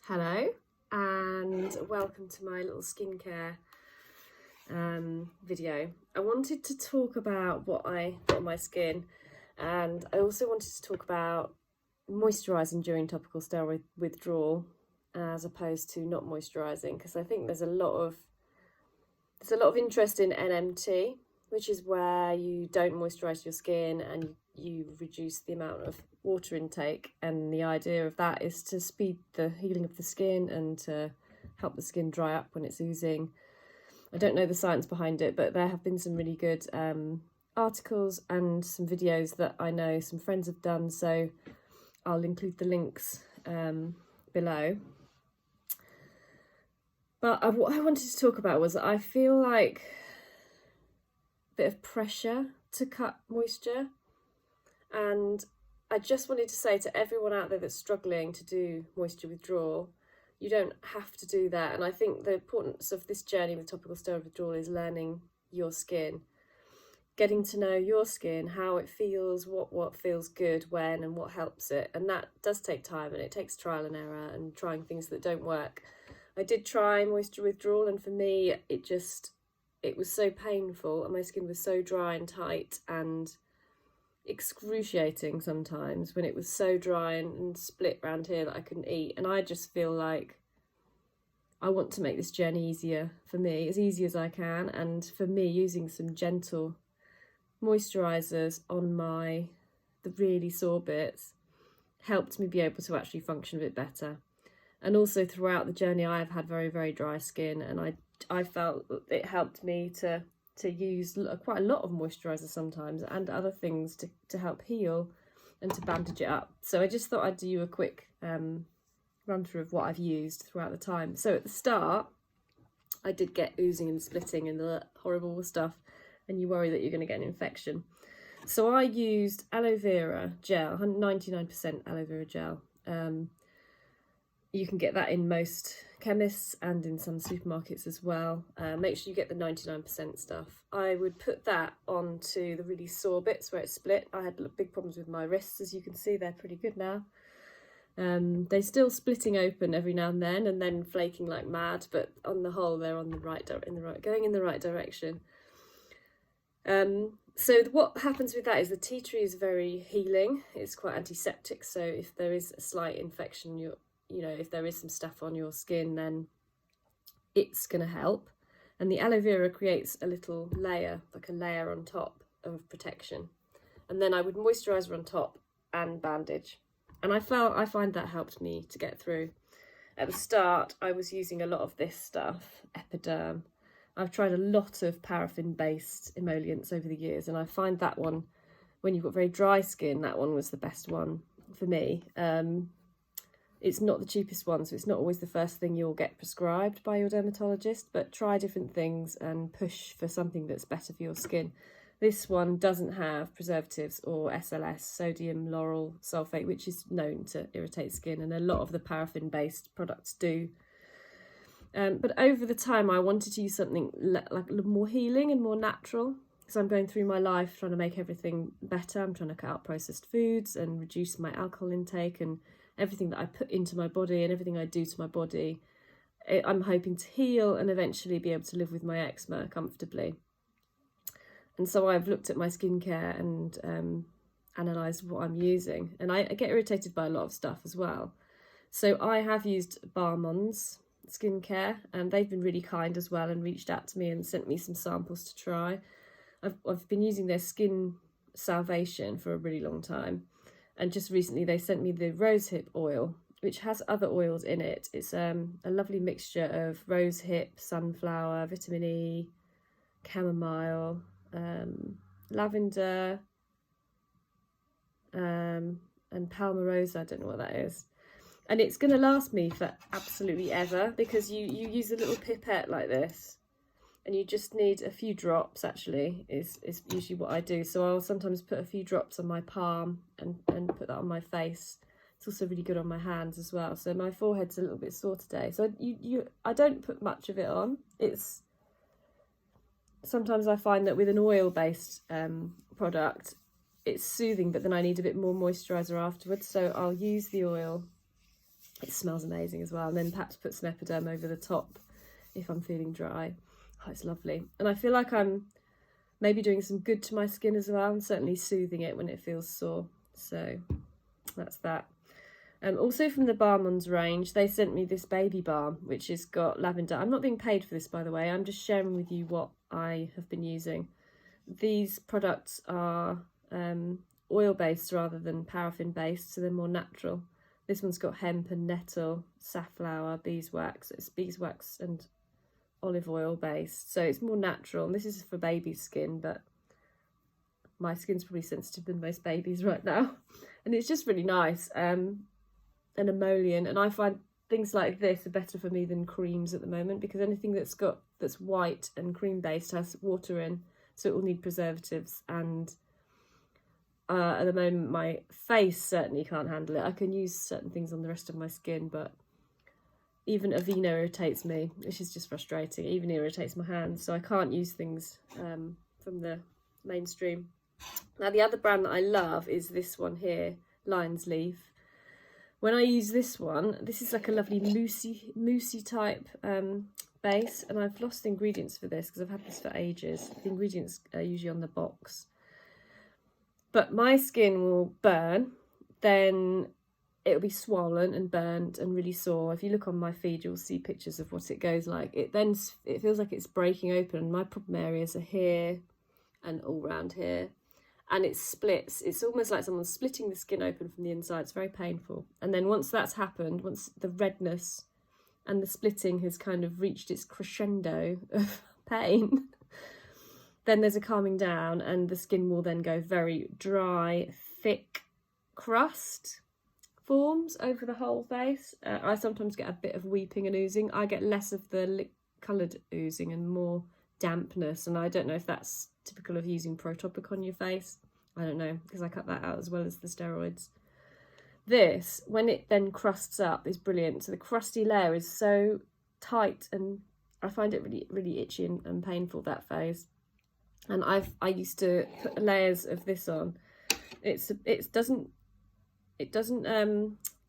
Hello and welcome to my little skincare video. I wanted to talk about what I put on my skin, and I also wanted to talk about moisturising during topical steroid withdrawal as opposed to not moisturising, because I think there's a lot of interest in NMT, which is where you don't moisturise your skin and you reduce the amount of water intake, and the idea of that is to speed the healing of the skin and to help the skin dry up when it's oozing. I don't know the science behind it, but there have been some really good articles and some videos that I know some friends have done, so I'll include the links below. But what I wanted to talk about was that I feel like a bit of pressure to cut moisture, and I just wanted to say to everyone out there that's struggling to do moisture withdrawal, you don't have to do that. And I think the importance of this journey with topical steroid withdrawal is learning your skin, getting to know your skin, how it feels, what feels good when, and what helps it. And that does take time, and it takes trial and error and trying things that don't work. I did try moisture withdrawal, and for me it was so painful, and my skin was so dry and tight and excruciating sometimes when it was so dry and split around here that I couldn't eat. And I just feel like I want to make this journey easier for me, as easy as I can. And for me, using some gentle moisturisers on the really sore bits helped me be able to actually function a bit better. And also throughout the journey, I have had very, very dry skin, and I felt it helped me to use quite a lot of moisturiser sometimes and other things to help heal and to bandage it up. So I just thought I'd do you a quick run through of what I've used throughout the time. So at the start, I did get oozing and splitting and the horrible stuff, and you worry that you're going to get an infection. So I used aloe vera gel, 99% aloe vera gel. You can get that in most chemists and in some supermarkets as well. Make sure you get the 99% stuff. I would put that onto the really sore bits where it's split. I had big problems with my wrists, as you can see. They're pretty good now. They're still splitting open every now and then flaking like mad, but on the whole they're on going in the right direction. So what happens with that is the tea tree is very healing. It's quite antiseptic, so if there is a slight infection, if there is some stuff on your skin, then it's going to help. And the aloe vera creates a little layer, like a layer on top of protection. And then I would moisturiser on top and bandage. And I find that helped me to get through. At the start, I was using a lot of this stuff, Epiderm. I've tried a lot of paraffin-based emollients over the years, and I find that one, when you've got very dry skin, that one was the best one for me. It's not the cheapest one, so it's not always the first thing you'll get prescribed by your dermatologist, but try different things and push for something that's better for your skin. This one doesn't have preservatives or SLS, sodium lauryl sulfate, which is known to irritate skin, and a lot of the paraffin-based products do. But over the time, I wanted to use something like a little more healing and more natural, because I'm going through my life trying to make everything better. I'm trying to cut out processed foods and reduce my alcohol intake, and everything that I put into my body and everything I do to my body, I'm hoping to heal and eventually be able to live with my eczema comfortably. And so I've looked at my skincare and analysed what I'm using. And I get irritated by a lot of stuff as well. So I have used Barmon's skincare, and they've been really kind as well and reached out to me and sent me some samples to try. I've been using their Skin Salvation for a really long time. And just recently they sent me the rosehip oil, which has other oils in it. It's a lovely mixture of rosehip, sunflower, vitamin E, chamomile, lavender, and palmarosa. I don't know what that is. And it's going to last me for absolutely ever, because you use a little pipette like this, and you just need a few drops, actually, is usually what I do. So I'll sometimes put a few drops on my palm and put that on my face. It's also really good on my hands as well. So my forehead's a little bit sore today. So I don't put much of it on. Sometimes I find that with an oil-based product, it's soothing, but then I need a bit more moisturiser afterwards. So I'll use the oil It smells amazing as well. And then perhaps put some Epiderm over the top if I'm feeling dry. Oh, it's lovely. And I feel like I'm maybe doing some good to my skin as well, and certainly soothing it when it feels sore. So that's that. Also from the Balmond's range, they sent me this baby balm, which has got lavender. I'm not being paid for this, by the way. I'm just sharing with you what I have been using. These products are oil-based rather than paraffin-based, so they're more natural. This one's got hemp and nettle, safflower, beeswax. It's beeswax and olive oil based, so it's more natural. And this is for baby skin, but my skin's probably sensitive than most babies right now. And it's just really nice. An emollient, and I find things like this are better for me than creams at the moment, because anything that's white and cream based has water in, so it will need preservatives. And at the moment my face certainly can't handle it. I can use certain things on the rest of my skin, but even Aveeno irritates me, which is just frustrating. It even irritates my hands, so I can't use things from the mainstream. Now the other brand that I love is this one here, Lion's Leaf. When I use this one, this is like a lovely moussey type base, and I've lost the ingredients for this because I've had this for ages. The ingredients are usually on the box. But my skin will burn, then it'll be swollen and burnt and really sore. If you look on my feed, you'll see pictures of what it goes like. It feels like it's breaking open. My problem areas are here and all around here. And it splits. It's almost like someone's splitting the skin open from the inside. It's very painful. And then once that's happened, once the redness and the splitting has kind of reached its crescendo of pain, then there's a calming down, and the skin will then go very dry, thick crust forms over the whole face. I sometimes get a bit of weeping and oozing. I get less of the coloured oozing and more dampness, and I don't know if that's typical of using Protopic on your face. I don't know, because I cut that out as well as the steroids. This, when it then crusts up, is brilliant. So the crusty layer is so tight, and I find it really, really itchy and painful that phase. And I used to put layers of this on. It doesn't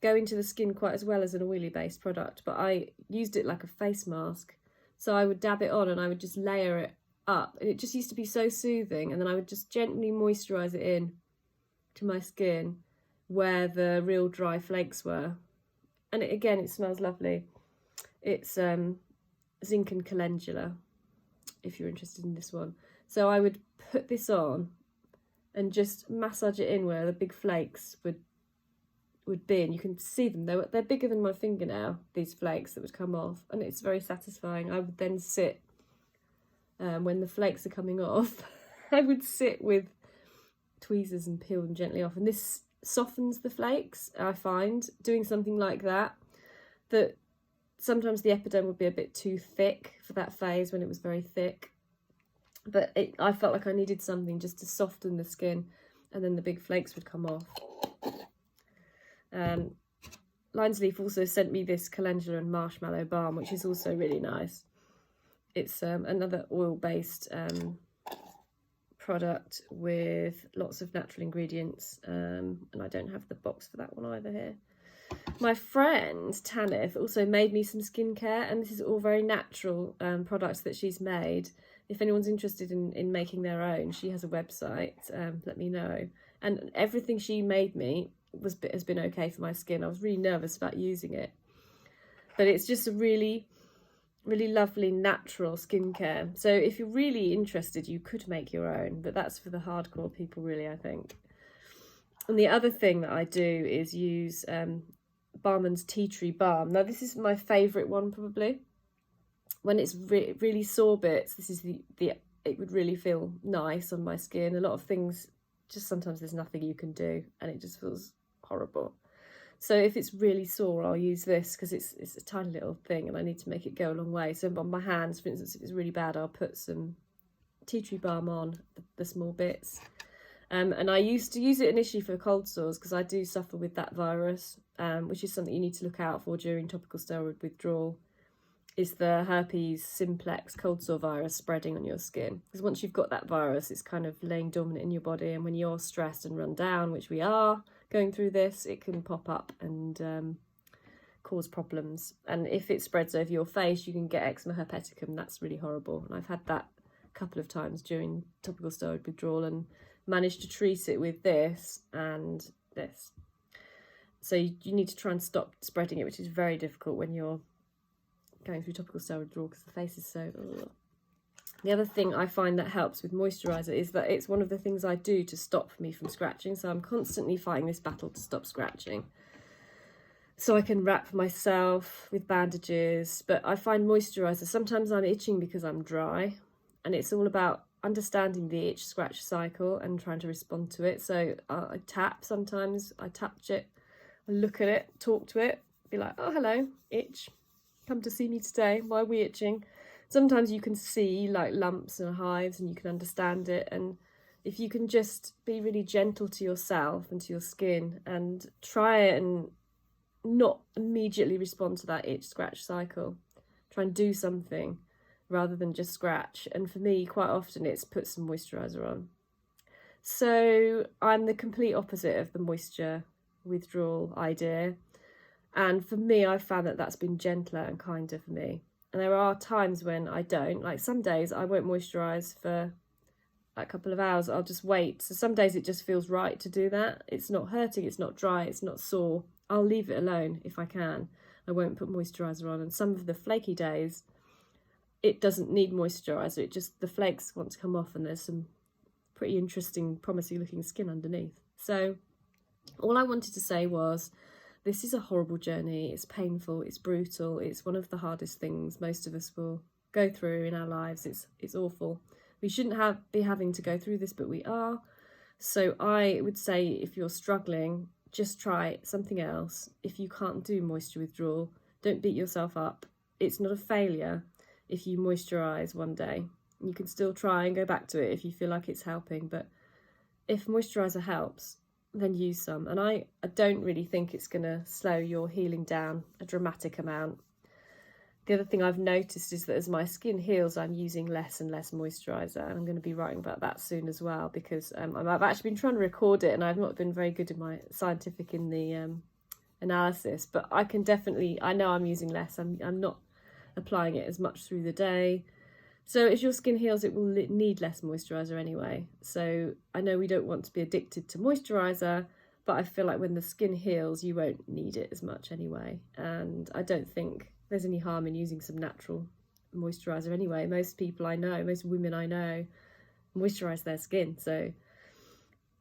go into the skin quite as well as an oily based product, but I used it like a face mask. So I would dab it on and I would just layer it up, and it just used to be so soothing. And then I would just gently moisturise it in to my skin where the real dry flakes were. And it smells lovely. It's zinc and calendula, if you're interested in this one. So I would put this on and just massage it in where the big flakes would be, and you can see them. They're bigger than my fingernail, these flakes that would come off, and it's very satisfying. I would then sit, when the flakes are coming off, I would sit with tweezers and peel them gently off, and this softens the flakes. I find doing something like that sometimes the Epiderm would be a bit too thick for that phase when it was very thick. But I felt like I needed something just to soften the skin, and then the big flakes would come off. Lion's Leaf also sent me this calendula and marshmallow balm, which is also really nice. It's another oil-based product with lots of natural ingredients, and I don't have the box for that one either here. My friend Tanith also made me some skincare, and this is all very natural products that she's made. If anyone's interested in making their own, she has a website, let me know. And everything she made me has been okay for my skin. I was really nervous about using it, but it's just a really, really lovely natural skincare. So if you're really interested, you could make your own, but that's for the hardcore people really, I think. And the other thing that I do is use Balmain's Tea Tree Balm. Now this is my favourite one probably. When it's really sore bits, this is it would really feel nice on my skin. A lot of things, just sometimes there's nothing you can do and it just feels horrible. So if it's really sore, I'll use this because it's a tiny little thing and I need to make it go a long way. So on my hands, for instance, if it's really bad, I'll put some tea tree balm on the small bits. And I used to use it initially for cold sores because I do suffer with that virus, which is something you need to look out for during topical steroid withdrawal. Is the herpes simplex cold sore virus spreading on your skin. Because once you've got that virus, it's kind of laying dormant in your body, and when you're stressed and run down, which we are going through this, it can pop up and cause problems. And if it spreads over your face, you can get eczema herpeticum. That's really horrible. And I've had that a couple of times during topical steroid withdrawal and managed to treat it with this and this. So you need to try and stop spreading it, which is very difficult when you're going through topical steroid withdrawal because the face is so... Ugh. The other thing I find that helps with moisturiser is that it's one of the things I do to stop me from scratching. So I'm constantly fighting this battle to stop scratching. So I can wrap myself with bandages, but I find moisturiser, sometimes I'm itching because I'm dry, and it's all about understanding the itch scratch cycle and trying to respond to it. So I tap sometimes, I touch it, I look at it, talk to it, be like, oh, hello, itch, come to see me today, why are we itching? Sometimes you can see like lumps and hives and you can understand it, and if you can just be really gentle to yourself and to your skin and try it and not immediately respond to that itch scratch cycle, try and do something rather than just scratch. And for me, quite often it's put some moisturiser on. So I'm the complete opposite of the moisture withdrawal idea, and for me I've found that that's been gentler and kinder for me. And there are times when I don't, like some days I won't moisturise for a couple of hours, I'll just wait. So some days it just feels right to do that. It's not hurting, it's not dry, it's not sore. I'll leave it alone if I can. I won't put moisturiser on. And some of the flaky days, it doesn't need moisturiser, it just, the flakes want to come off and there's some pretty interesting, promising looking skin underneath. So all I wanted to say was, this is a horrible journey, it's painful, it's brutal, it's one of the hardest things most of us will go through in our lives. It's awful. We shouldn't be having to go through this, but we are. So I would say if you're struggling, just try something else. If you can't do moisture withdrawal, don't beat yourself up. It's not a failure if you moisturise one day. You can still try and go back to it if you feel like it's helping, but if moisturiser helps, then use some. And I don't really think it's going to slow your healing down a dramatic amount. The other thing I've noticed is that as my skin heals, I'm using less and less moisturiser, and I'm going to be writing about that soon as well, because I've actually been trying to record it and I've not been very good in my scientific in the analysis, but I can definitely, I know I'm using less. I'm not applying it as much through the day. So as your skin heals, it will need less moisturiser anyway. So I know we don't want to be addicted to moisturiser, but I feel like when the skin heals, you won't need it as much anyway. And I don't think there's any harm in using some natural moisturiser anyway. Most people I know, most women I know, moisturise their skin. So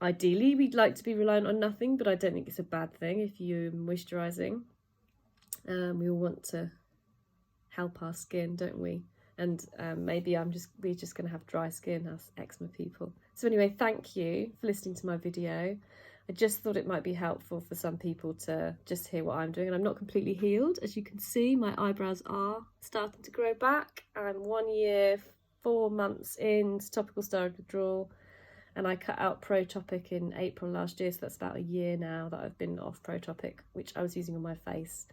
ideally, we'd like to be reliant on nothing, but I don't think it's a bad thing if you're moisturising. We all want to help our skin, don't we? And maybe we're just going to have dry skin as eczema people. So anyway, thank you for listening to my video. I just thought it might be helpful for some people to just hear what I'm doing. And I'm not completely healed. As you can see, my eyebrows are starting to grow back. I'm 1 year, 4 months into topical steroid withdrawal. And I cut out Protopic in April last year. So that's about a year now that I've been off Protopic, which I was using on my face.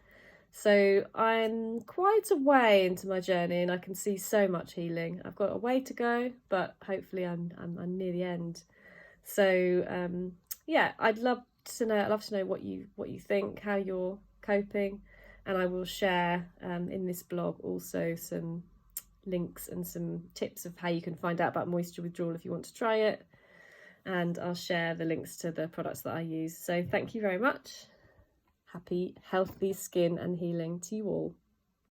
So I'm quite a way into my journey and I can see so much healing. I've got a way to go, but hopefully I'm near the end. So yeah, I'd love to know what you think, how you're coping, and I will share in this blog also some links and some tips of how you can find out about moisture withdrawal if you want to try it, and I'll share the links to the products that I use. So thank you very much. Happy, healthy skin and healing to you all.